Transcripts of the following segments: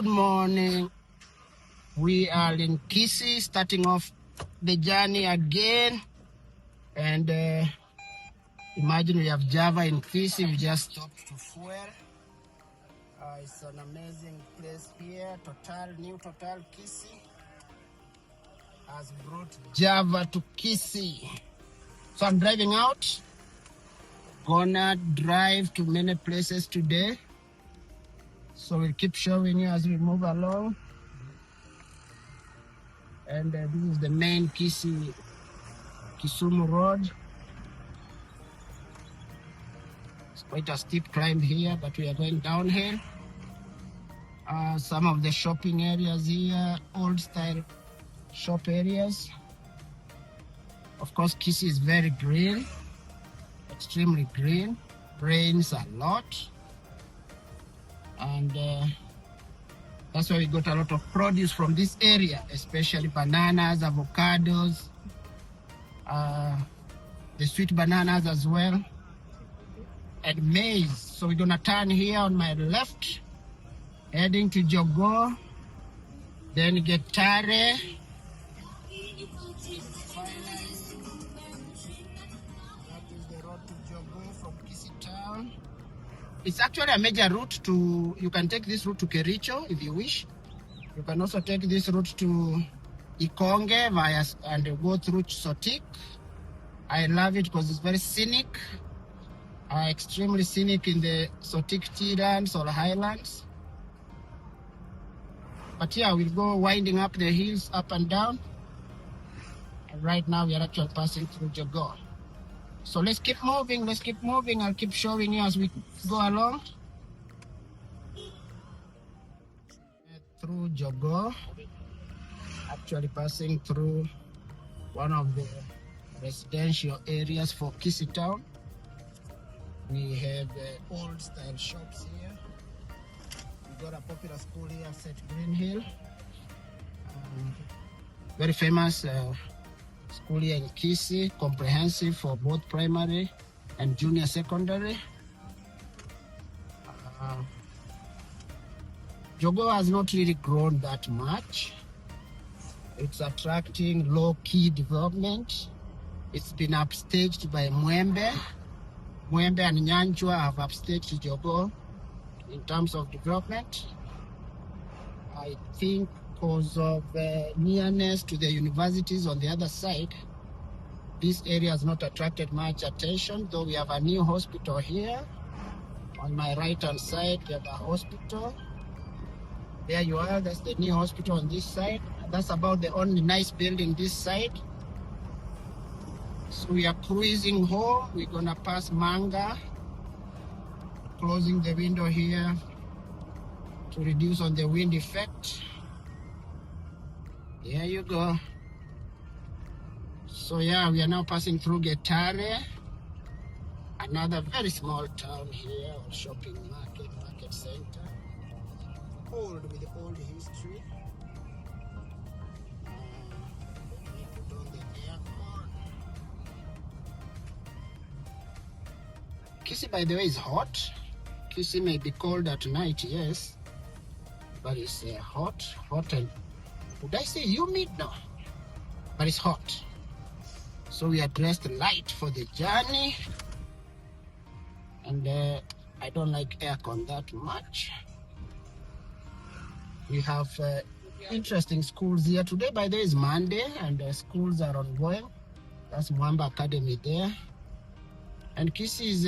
Good morning. We are in Kisii, starting off the journey again. And imagine we have Java in Kisii. We just stopped to fuel. It's an amazing place here. New Total Kisii has brought Java to Kisii. So I'm driving out. Gonna drive to many places today. So we'll keep showing you as we move along. And this is the main Kisumu road. It's quite a steep climb here, but we are going downhill. Some of the shopping areas here, old style shop areas. Of course, Kisii is very green, extremely green. Rains a lot. And that's why we got a lot of produce from this area, especially bananas, avocados, the sweet bananas as well, and maize. So we're gonna turn here on my left, heading to Jogo, then Getare. That is the road to Jogo from Kisii town. It's actually a major route to, you can take this route to Kericho if you wish. You can also take this route to Eong and go through Sotik. I love it because it's very scenic, extremely scenic in the Sotik tea-lands or highlands. But yeah, we'll go winding up the hills, up and down. And right now we are actually passing through Jogo. So let's keep moving, I'll keep showing you as we go along. Through Jogo, actually passing through one of the residential areas for Kisii town. We have old style shops here. We got a popular school here, St. Green Hill. Very famous school here in Kisii, comprehensive for both primary and junior secondary. Jogo has not really grown that much. It's attracting low-key development. It's been upstaged by Mwembe. Mwembe and Nyanjwa have upstaged Jogo in terms of development. I think because of nearness to the universities on the other side, this area has not attracted much attention, though we have a new hospital here. On my right-hand side, we have a hospital. There you are, that's the new hospital on this side. That's about the only nice building this side. So we are cruising home. We're gonna pass Manga, closing the window here to reduce on the wind effect. There you go. So yeah, we are now passing through Getare, another very small town here, or shopping market center, old with old history. Put on the aircon. Kisii, by the way, is hot. Kisii may be cold at night, yes, but it's hot and, would I say humid? No, but it's hot. So we are dressed light for the journey, and I don't like aircon that much. We have interesting schools here. Today, by the way, is Monday, and schools are ongoing. That's Mwamba Academy there. And Kisii is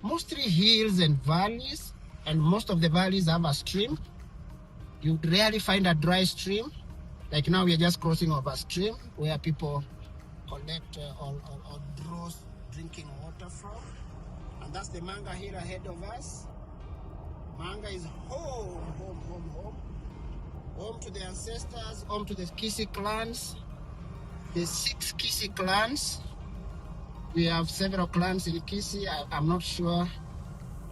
mostly hills and valleys, and most of the valleys have a stream. You rarely find a dry stream. Like now, we are just crossing over a stream where people collect or draw drinking water from. And that's the Manga here ahead of us. Manga is home to the ancestors, home to the Kisii clans, the 6 Kisii clans. We have several clans in Kisii. I'm not sure,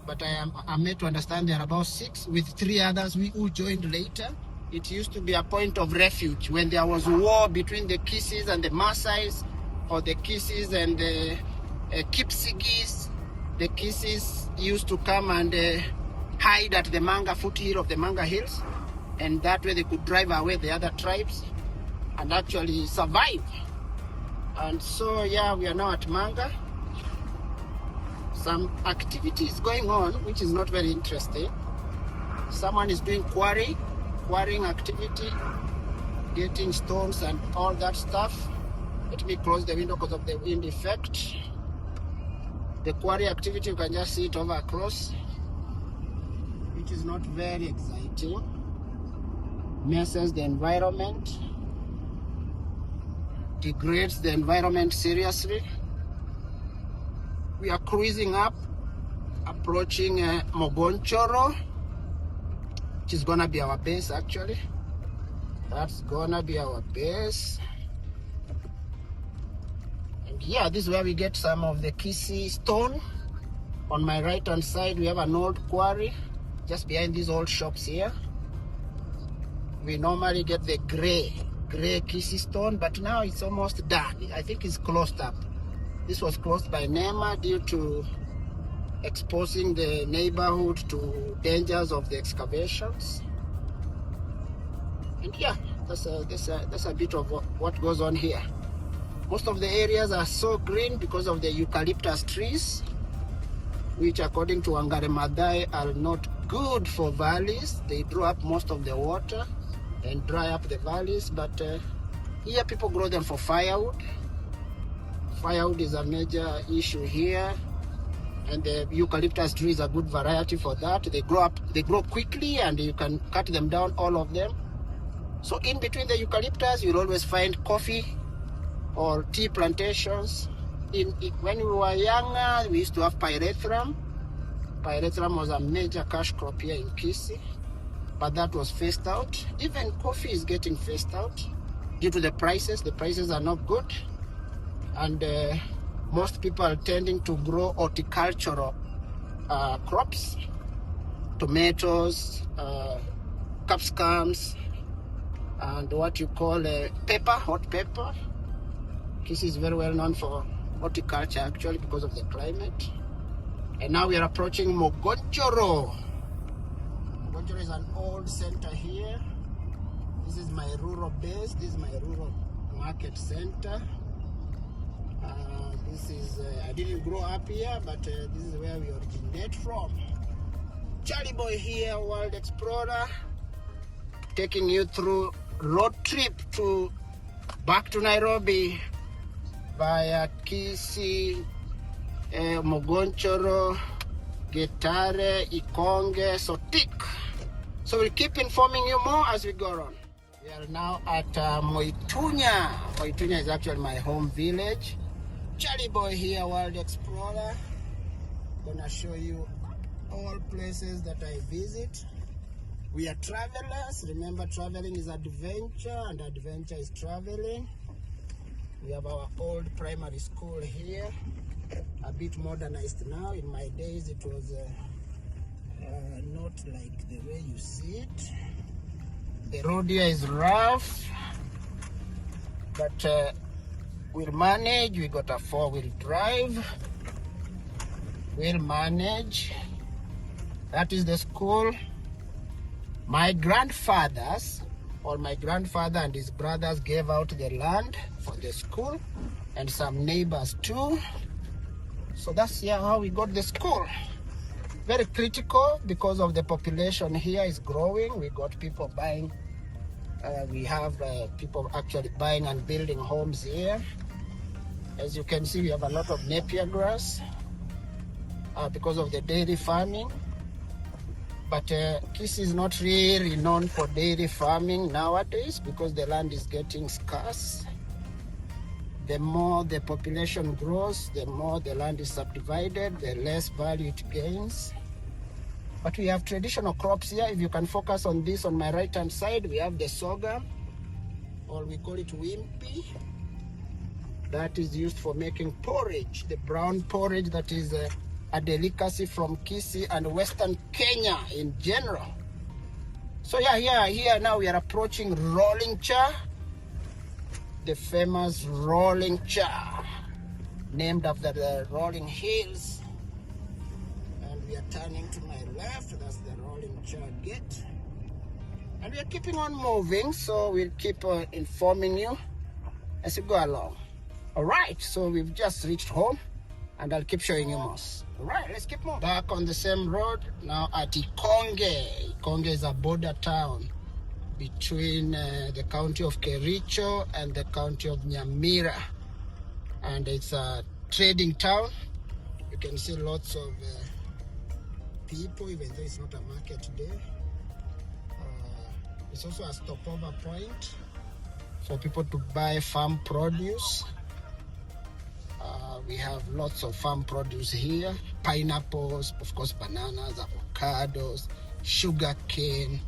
but I'm made to understand there are about 6, with 3 others who joined later. It used to be a point of refuge when there was war between the Kisiis and the Masais, or the Kisiis and the Kipsigis. The Kisiis used to come and hide at the Manga foothill of the Manga Hills, and that way they could drive away the other tribes and actually survive. And so, yeah, we are now at Manga. Some activity is going on, which is not very interesting. Someone is doing quarrying activity, getting stones and all that stuff. Let me close the window because of the wind effect. The quarry activity, you can just see it over across, which is not very exciting. Messes the environment, degrades the environment seriously. We are cruising up, approaching Mogonchoro, which is gonna be our base actually. That's gonna be our base. And yeah, this is where we get some of the Kisii stone. On my right hand side, we have an old quarry, just behind these old shops here. We normally get the gray Kisii stone, but now it's almost done. I think it's closed up. This was closed by NEMA due to exposing the neighborhood to dangers of the excavations. And yeah, that's a bit of what goes on here. Most of the areas are so green because of the eucalyptus trees, which according to Wangari Maathai are not good for valleys. They draw up most of the water and dry up the valleys, but here people grow them for firewood. Firewood is a major issue here, and the eucalyptus tree is a good variety for that. They grow quickly, and you can cut them down, all of them. So in between the eucalyptus, you'll always find coffee or tea plantations. When we were younger, we used to have pyrethrum. Pyrethrum was a major cash crop here in Kisii, but that was phased out. Even coffee is getting phased out due to the prices. The prices are not good. And most people are tending to grow horticultural crops, tomatoes, capsicums, and what you call pepper, hot pepper. Kisii is very well known for horticulture actually because of the climate. And now we are approaching Mogonchoro. Mogonchoro is an old center here. This is my rural base. This is my rural market center. This is, I didn't grow up here, but this is where we originate from. Charlie Boy here, World Explorer, taking you through road trip back to Nairobi via Kisii, Mogonchoro, Getare, Ikonge, Sotik. So we'll keep informing you more as we go on. We are now at Moitunya. Moitunya is actually my home village. Charlie Boy here, World Explorer. Gonna show you all places that I visit. We are travelers. Remember, traveling is adventure, and adventure is traveling. We have our old primary school here, a bit modernized now. In my days, it was not like the way you see it. The road here is rough, but we'll manage. We got a 4-wheel drive. We'll manage. That is the school. My grandfather and his brothers gave out the land for the school, and some neighbors too. So that's how we got the school. Very critical because of the population here is growing. We got people buying. We have people actually buying and building homes here. As you can see, we have a lot of napier grass because of the dairy farming. But Kisii is not really known for dairy farming nowadays because the land is getting scarce. The more the population grows, the more the land is subdivided, the less value it gains. But we have traditional crops here. If you can focus on this on my right hand side, we have the sorghum, or we call it wimpy. That is used for making porridge, the brown porridge that is a delicacy from Kisii and Western Kenya in general. So yeah, here now we are approaching Rolling Cha, the famous Rolling Cha, named after the rolling hills. And and we are turning to my left. That's the rolling chair gate. And we are keeping on moving, so we'll keep informing you as we go along. All right, so we've just reached home, and I'll keep showing you more. All right, let's keep moving. Back on the same road, now at Eong. Eong is a border town between the county of Kericho and the county of Nyamira. And it's a trading town. You can see lots of people, even though it's not a market today. It's also a stopover point for people to buy farm produce. We have lots of farm produce here. Pineapples, of course, bananas, avocados, sugar cane,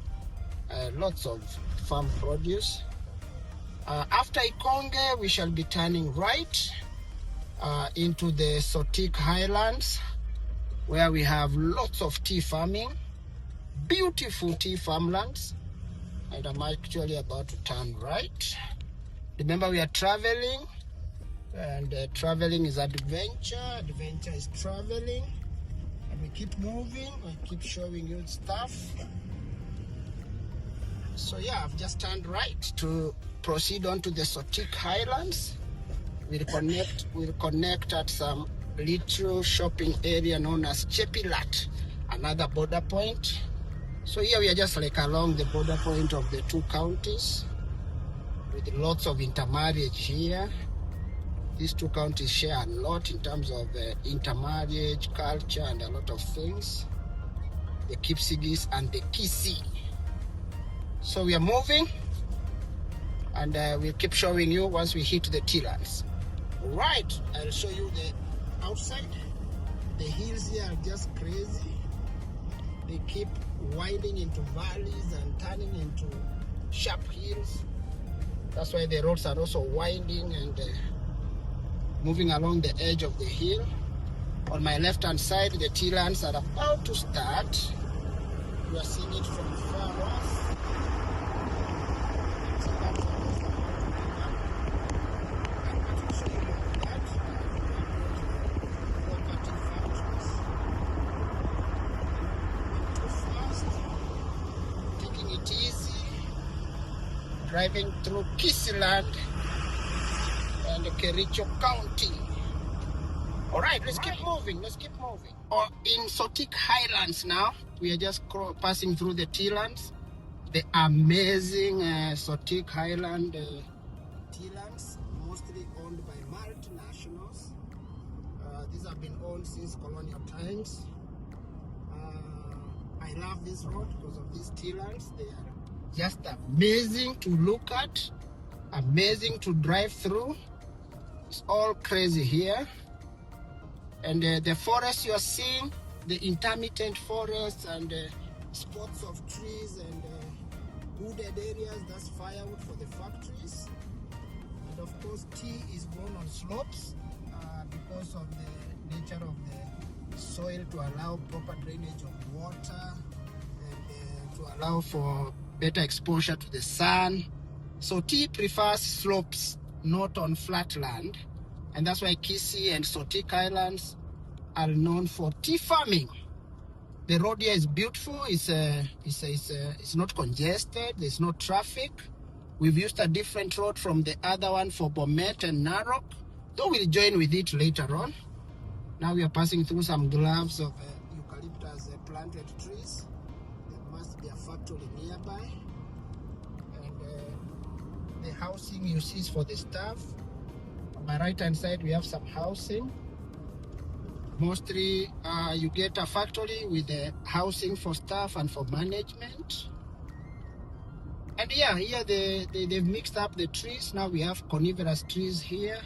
lots of farm produce. After Eong, we shall be turning right into the Sotik Highlands, where we have lots of tea farming, beautiful tea farmlands. And I'm actually about to turn right. Remember, we are traveling, and traveling is adventure. Adventure is traveling, and we keep moving. I keep showing you stuff. So yeah, I've just turned right to proceed on to the Sotik Highlands. We'll connect at some little shopping area known as Chepilat, another border point. So here we are just like along the border point of the two counties, with lots of intermarriage here. These two counties share a lot in terms of intermarriage, culture, and a lot of things. The Kisii and the Kisii. So we are moving, and we'll keep showing you once we hit the tea-lands. Right, I'll show you the outside. The hills here are just crazy. They keep winding into valleys and turning into sharp hills. That's why the roads are also winding and moving along the edge of the hill. On my left-hand side, the tea-lands are about to start. You are seeing it from far off. Driving through Kisii land and Kericho County. All right, let's keep moving. In Sotik Highlands now, we are just passing through the tea-lands. The amazing Sotik Highland tea-lands, mostly owned by multinationals. These have been owned since colonial times. I love this road because of these tea-lands. They are just amazing to look at, amazing to drive through. It's all crazy here. And the forest you are seeing, the intermittent forests and spots of trees and wooded areas, that's firewood for the factories. And of course, tea is grown on slopes because of the nature of the soil, to allow proper drainage of water and to allow for better exposure to the sun. So tea prefers slopes, not on flat land, and that's why Kisii and Sotik Islands are known for tea farming. The road here is beautiful. It's not congested. There's no traffic. We've used a different road from the other one for Bomet and Narok, though we'll join with it later on. Now we are passing through some globs of eucalyptus planted trees. There must be a factory nearby. And the housing you see is for the staff. On my right hand side, we have some housing. Mostly you get a factory with the housing for staff and for management. And yeah, here they've mixed up the trees. Now we have coniferous trees here,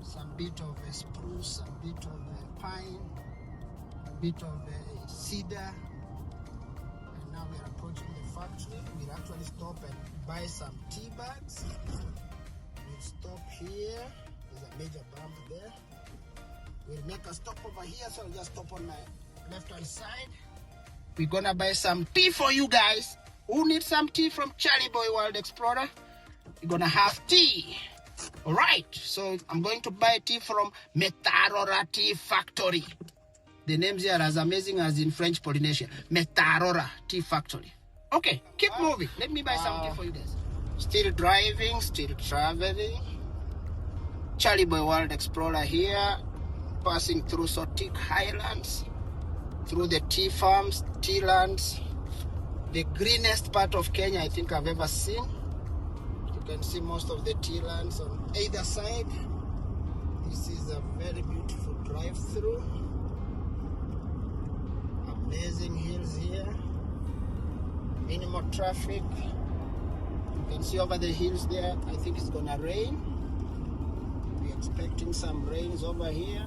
some bit of spruce, some bit of pine, a bit of cedar. And now we are approaching the factory. We'll actually stop and buy some tea bags. We'll stop here. There's a major bump there. We'll make a stop over here, so I'll just stop on my left-hand side. We're gonna buy some tea for you guys. Who needs some tea from Charlie Boy World Explorer? You're gonna have tea. All right, so I'm going to buy tea from Metarora Tea Factory. The names here are as amazing as in French Polynesia. Metarora Tea Factory. Okay, keep moving. Let me buy some tea for you guys. Still driving, still traveling. Charlie Boy World Explorer here, passing through Sotik Highlands, through the tea farms, tea lands, the greenest part of Kenya I think I've ever seen. You can see most of the tea lands on either side. This is a very beautiful drive-through. Amazing hills here. Minimal traffic. You can see over the hills there. I think it's gonna rain. We're expecting some rains over here.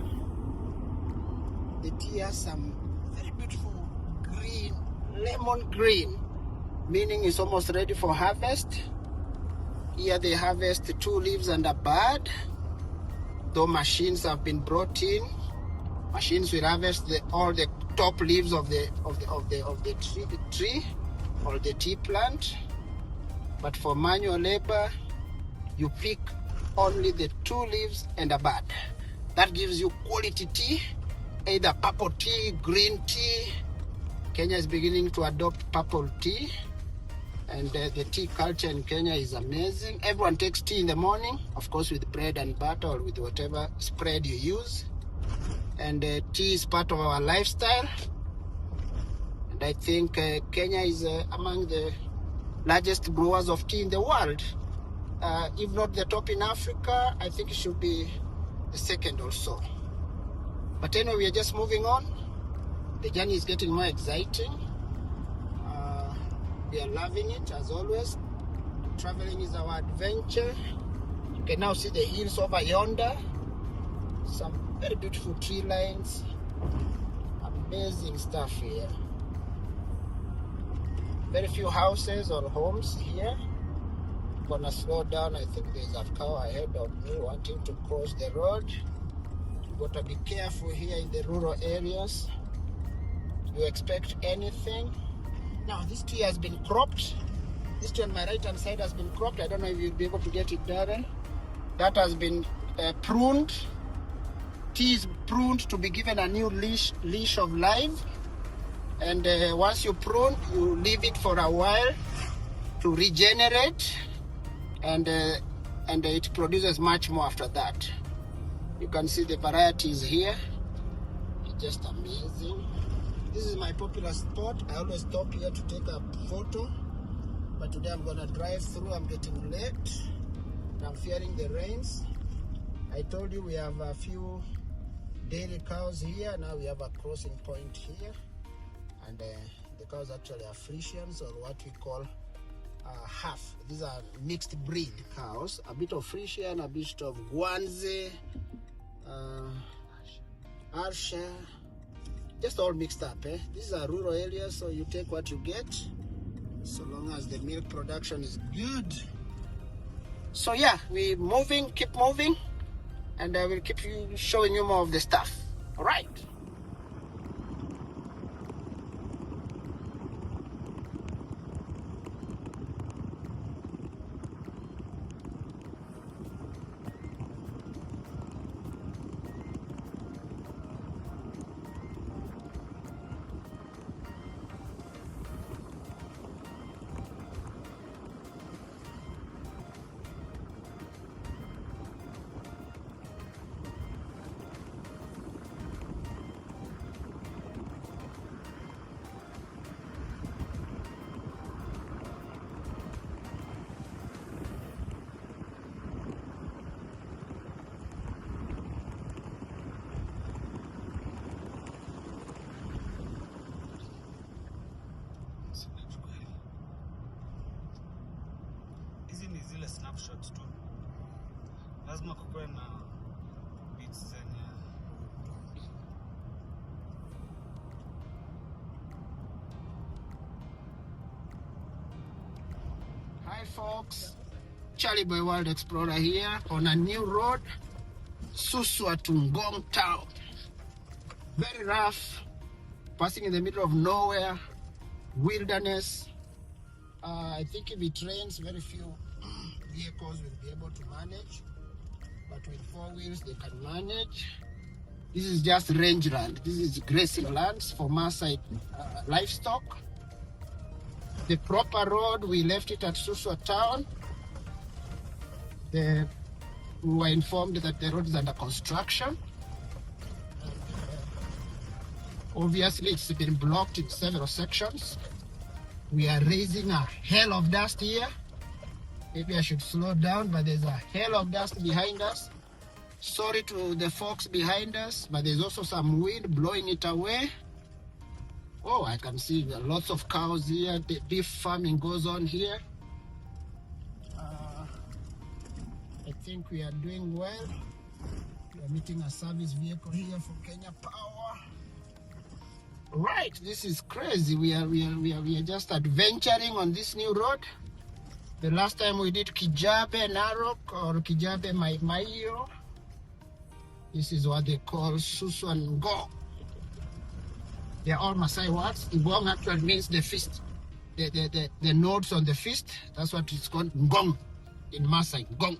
The tea has some very beautiful green, lemon green, meaning it's almost ready for harvest. Here they harvest 2 leaves and a bud. Though machines have been brought in, machines will harvest all the top leaves of the tree or the tea plant. But for manual labor, you pick only the 2 leaves and a bud. That gives you quality tea, either purple tea, green tea. Kenya is beginning to adopt purple tea, and the tea culture in Kenya is amazing. Everyone takes tea in the morning, of course with bread and butter or with whatever spread you use. And tea is part of our lifestyle. And I think Kenya is among the largest brewers of tea in the world. If not the top in Africa, I think it should be the second or so. But anyway, we are just moving on. The journey is getting more exciting. We are loving it as always. Traveling is our adventure. You can now see the hills over yonder. Some very beautiful tree lines. Amazing stuff here. Very few houses or homes here. I'm gonna slow down. I think there's a cow ahead of me wanting to cross the road. You gotta be careful here in the rural areas. You expect anything. Now this tree has been cropped. This tree on my right hand side has been cropped. I don't know if you'll be able to get it, Darren. That has been pruned. Tea is pruned to be given a new leash of life. And once you prune, you leave it for a while to regenerate, and it produces much more after that. You can see the varieties here. It's just amazing. This is my popular spot. I always stop here to take a photo, but today I'm gonna drive through. I'm getting late. I'm fearing the rains. I told you we have a few dairy cows here. Now we have a crossing point here, and the cows actually are Frisians, or what we call half. These are mixed breed cows, a bit of Frisian, a bit of Guanze, Arsha, just all mixed up. These are rural areas, so you take what you get, so long as the milk production is good. So yeah, we're moving, keep moving, and I will keep showing you more of the stuff. All right. Hizi ni zile snapshots tu. Lazima kukuwe na beats zenye. Hi folks, Charlie Boy World Explorer here on a new road, Suswa to Ngong town. Very rough, passing in the middle of nowhere, wilderness. I think if it rains, very few vehicles will be able to manage, but with 4 wheels they can manage. This is just rangeland. This is grazing lands for Masai livestock. The proper road, we left it at Suswa town. We were informed that the road is under construction. Obviously, it's been blocked in several sections. We are raising a hell of dust here. Maybe I should slow down, but there's a hell of dust behind us. Sorry to the folks behind us, but there's also some wind blowing it away. Oh, I can see there are lots of cows here. The beef farming goes on here. I think we are doing well. We are meeting a service vehicle here for Kenya Power. Right, this is crazy. We are just adventuring on this new road. The last time we did Kijabe Narok or Kijabe Maimaio. This is what they call Suswa and Ngong. They are all Masai words. Ngong actually means the fist, the nodes on the fist. That's what it's called, Ngong in Masai, Ngong.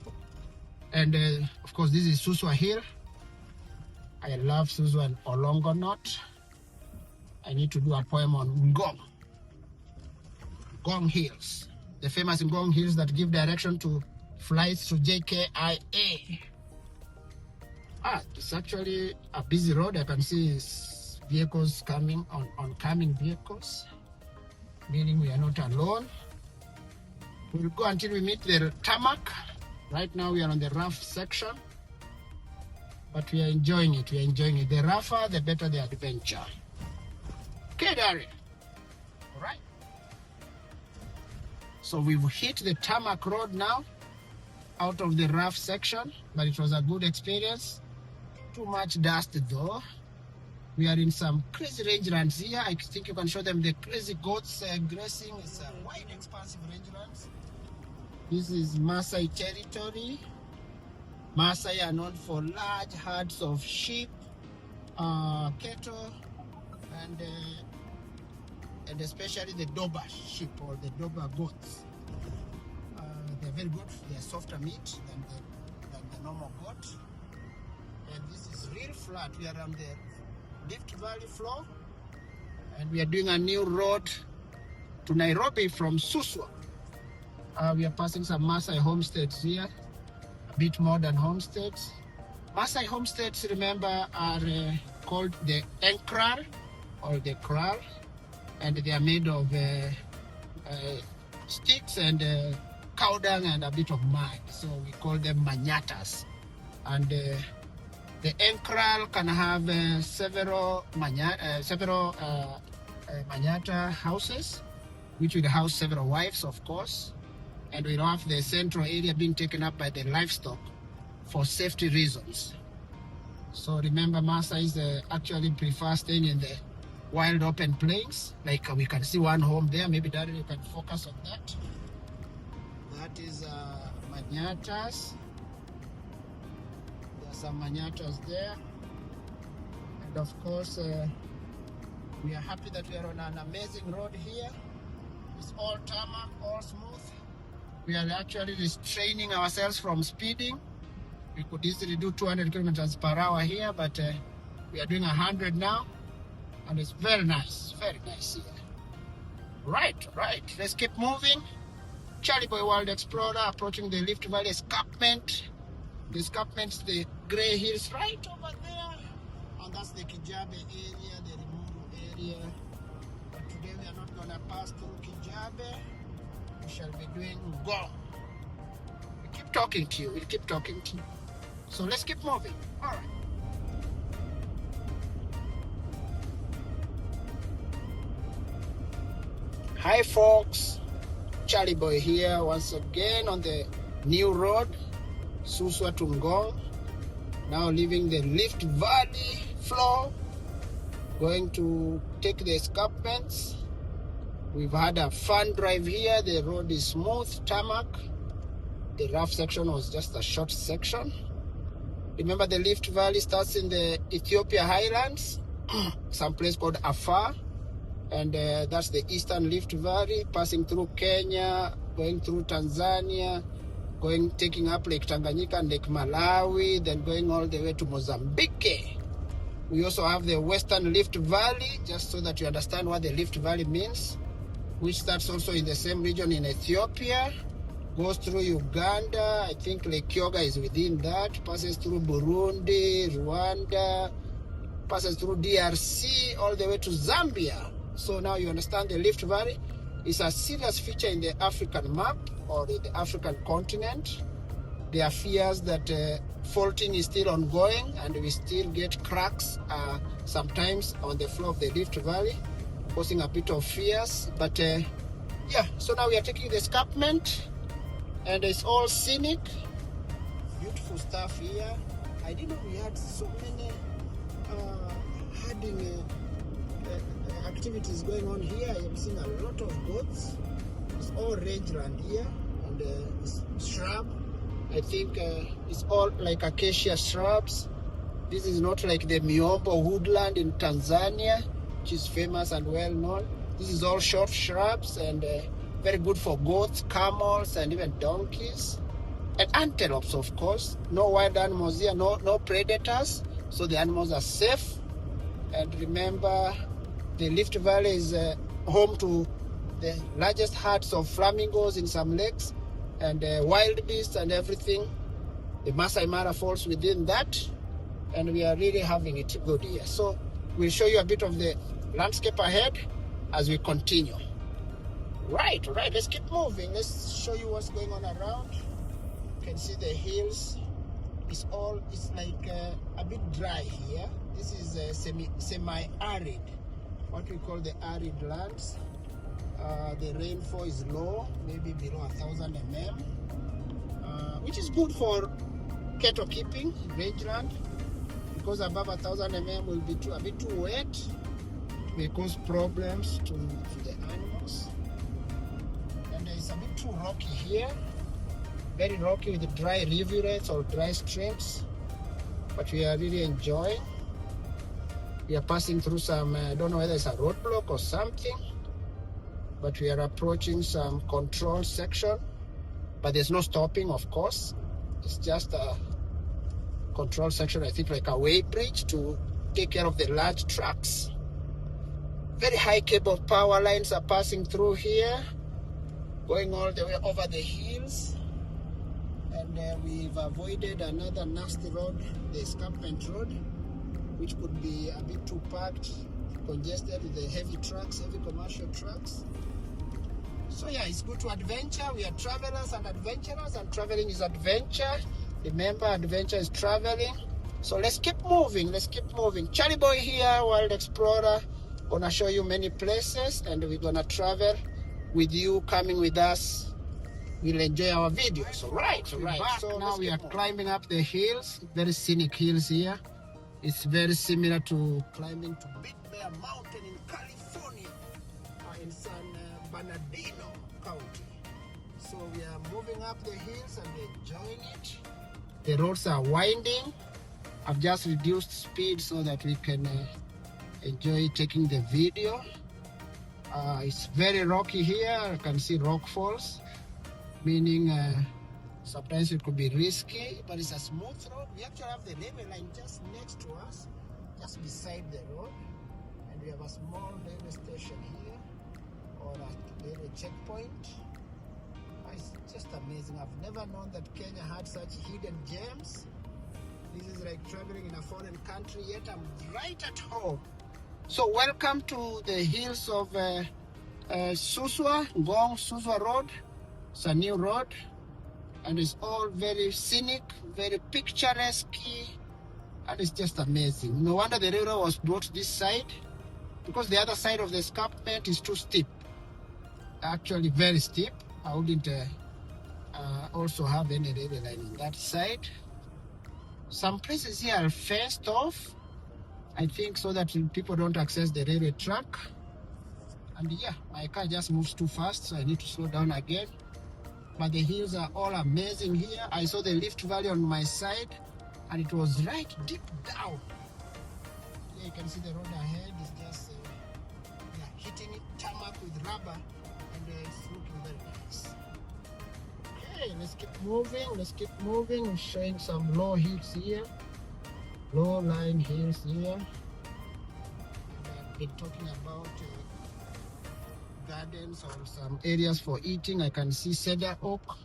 And of course, this is Suswa Hill. I love Suswa and Olongonot. I need to do a poem on Ngong. Hills. The famous Ngong Hills that give direction to flights to JKIA. It's actually a busy road. I can see vehicles coming, oncoming vehicles, meaning we are not alone. We'll go until we meet the tarmac. Right now we are on the rough section, but we are enjoying it. The rougher, the better the adventure. Okay, Darren. All right. So we've hit the tarmac road now, out of the rough section, but it was a good experience. Too much dust though. We are in some crazy rangelands here. I think you can show them the crazy goats grazing. It's a wide, expansive rangelands. This is Masai territory. Masai are known for large herds of sheep, cattle, and especially the Doba sheep or the Doba goats. They're very good. They're softer meat than the normal goat. And this is real flat. We are on the Rift Valley floor, and we are doing a new road to Nairobi from Suswa. We are passing some Masai homesteads here, a bit modern homesteads. Masai homesteads, remember, are called the Enkral or the Kral, and they are made of sticks and cow dung and a bit of mud, so we call them manyatas. And the Enkral can have several manyata houses, which will house several wives, of course, and we'll have the central area being taken up by the livestock for safety reasons. So remember, Maasais actually prefer staying in the wild open plains. Like we can see one home there. Maybe Daddy, you can focus on that. That is manyatas. Some manyatas there, and of course we are happy that we are on an amazing road here. It's all tarmac, all smooth. We are actually restraining ourselves from speeding. We could easily do 200 kilometers per hour here, but we are doing 100 now, and it's very nice here. Right, let's keep moving. Charlie Boy World Explorer approaching the Rift Valley escarpment. The escarpment's the grey hills right over there, and that's the Kijabe area, the Rimuru area. But today we are not going to pass through Kijabe. We shall be doing Ngong. We'll keep talking to you. So let's keep moving. All right. Hi folks, Charlie Boy here once again on the new road, Suswa to Ngong. Now leaving the Rift Valley floor, going to take the escarpments. We've had a fun drive here. The road is smooth, tarmac. The rough section was just a short section. Remember, the Rift Valley starts in the Ethiopia highlands, some place called Afar, and that's the Eastern Rift Valley, passing through Kenya, going through Tanzania, taking up Lake Tanganyika and Lake Malawi, then going all the way to Mozambique. We also have the Western Rift Valley, just so that you understand what the Rift Valley means, which starts also in the same region in Ethiopia, goes through Uganda. I think Lake Kyoga is within that, passes through Burundi, Rwanda, passes through DRC, all the way to Zambia. So now you understand the Rift Valley is a serious feature in the African map or in the African continent. There are fears that faulting is still ongoing and we still get cracks sometimes on the floor of the Rift Valley, causing a bit of fears. But yeah, so now we are taking the escarpment and it's all scenic. Beautiful stuff here. I didn't know we had so many herding activities going on here. I am seeing a lot of goats. It's all rangeland here and it's shrub. I think it's all like acacia shrubs. This is not like the Miombo woodland in Tanzania, which is famous and well known. This is all short shrubs and very good for goats, camels, and even donkeys. And antelopes, of course. No wild animals here, no predators. So the animals are safe. And remember, the Rift Valley is home to the largest herds of flamingos in some lakes and wild beasts and everything. The Masai Mara falls within that. And we are really having it good here. So we'll show you a bit of the landscape ahead as we continue. Right, let's keep moving. Let's show you what's going on around. You can see the hills. It's like a bit dry here. This is semi-arid, what we call the arid lands. The rainfall is low, maybe below 1,000 mm, which is good for cattle keeping in rangeland, because above 1,000 mm will be a bit too wet. It may cause problems to the animals. And it's a bit too rocky here, very rocky with dry rivulets or dry streams, but we are really enjoying. We are passing through some, I don't know whether it's a roadblock or something, but we are approaching some control section, but there's no stopping, of course. It's just a control section, I think like a way bridge to take care of the large trucks. Very high cable power lines are passing through here, going all the way over the hills. And we've avoided another nasty road, the escarpment road, which could be a bit too packed, congested with the heavy trucks, heavy commercial trucks. So yeah, it's good to adventure. We are travelers and adventurers, and traveling is adventure. Remember, adventure is traveling. So let's keep moving, Charlie Boy here, World Explorer. Gonna show you many places, and we're gonna travel with you, coming with us. We'll enjoy our videos. So right. So now we are climbing up the hills, very scenic hills here. It's very similar to climbing to Big Bear Mountain in California, in San Bernardino County. So we are moving up the hills and enjoying it. The roads are winding. I've just reduced speed so that we can enjoy taking the video. It's very rocky here. I can see rock falls, meaning sometimes it could be risky, but it's a smooth road. We actually have the railway line just next to us, just beside the road. And we have a small railway station here, or a railway checkpoint. It's just amazing. I've never known that Kenya had such hidden gems. This is like traveling in a foreign country, yet I'm right at home. So welcome to the hills of Suswa, Ngong, Suswa Road. It's a new road, and it's all very scenic, very picturesque, and it's just amazing. No wonder the railroad was brought this side, because the other side of the escarpment is too steep. Actually, very steep. I wouldn't also have any railway line on that side. Some places here are fenced off, I think, so that people don't access the railway track. And yeah, my car just moves too fast, so I need to slow down again. But the hills are all amazing here. I saw the Rift Valley on my side, and it was right deep down. Yeah, you can see the road ahead is just hitting it tarmac with rubber, and it's looking very nice. Okay, let's keep moving. We're showing some low heats here. low-lying hills here. And I've been talking about gardens or some areas for eating. I can see cedar oak.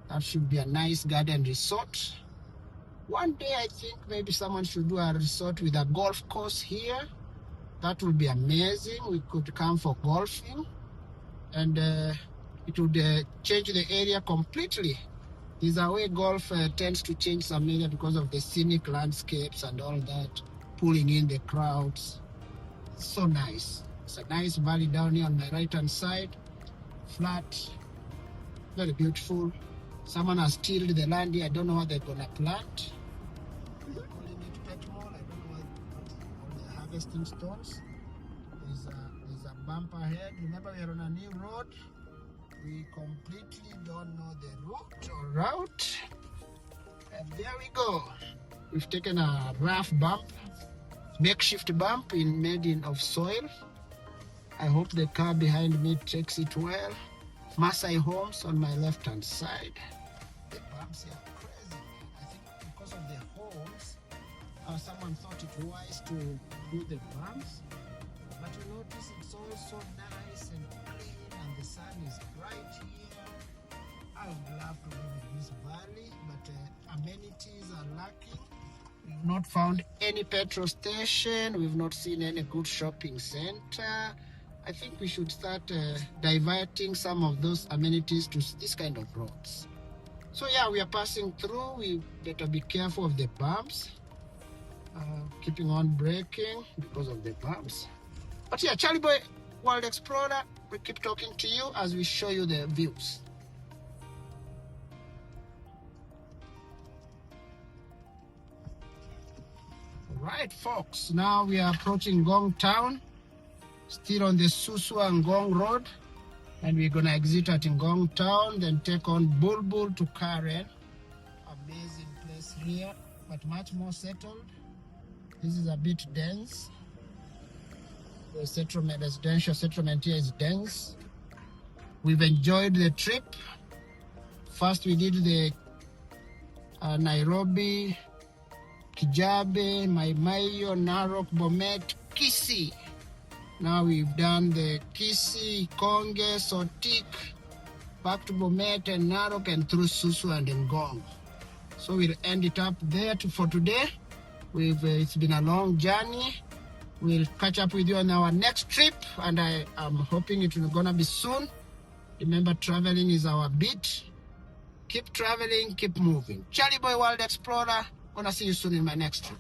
That should be a nice garden resort. One day I think maybe someone should do a resort with a golf course here. That would be amazing. We could come for golfing, and it would change the area completely. There's a way golf tends to change some area because of the scenic landscapes and all that, pulling in the crowds. So nice. It's a nice valley down here on my right-hand side. Flat, very beautiful. Someone has tilled the land here. I don't know what they're gonna plant. They're calling it pet mall. I don't know what they're harvesting stones. There's a bump ahead. Remember, we're on a new road. We completely don't know the route. And there we go. We've taken a rough bump, makeshift bump made of soil. I hope the car behind me takes it well. Masai homes on my left-hand side. The bumps here are crazy. I think because of the homes, someone thought it wise to do the bumps. But you notice it's all so nice and clean, and the sun is bright here. I would love to live in this valley, but amenities are lacking. We've not found any petrol station. We've not seen any good shopping center. I think we should start diverting some of those amenities to this kind of roads. So yeah, we are passing through. We better be careful of the bumps. Keeping on braking because of the bumps. But yeah, Charlie Boy World Explorer, we keep talking to you as we show you the views. Right, folks, now we are approaching Ngong town, still on the Suswa and Ngong road, and we're gonna exit at Ngong town, then take on Bulbul to Karen. Amazing place here, but much more settled. This is a bit dense. The settlement, residential settlement here is dense. We've enjoyed the trip. First we did the Nairobi, Kijabe, Maimayo, Narok, Bomet, Kisii. Now we've done the Kisii, Konge, Sotik, back to Bomet and Narok, and through Suswa and Ngong. So we'll end it up there for today. It's been a long journey. We'll catch up with you on our next trip, and I am hoping it's gonna be soon. Remember, traveling is our beat. Keep traveling, keep moving. Charlie Boy World Explorer, gonna see you soon in my next trip.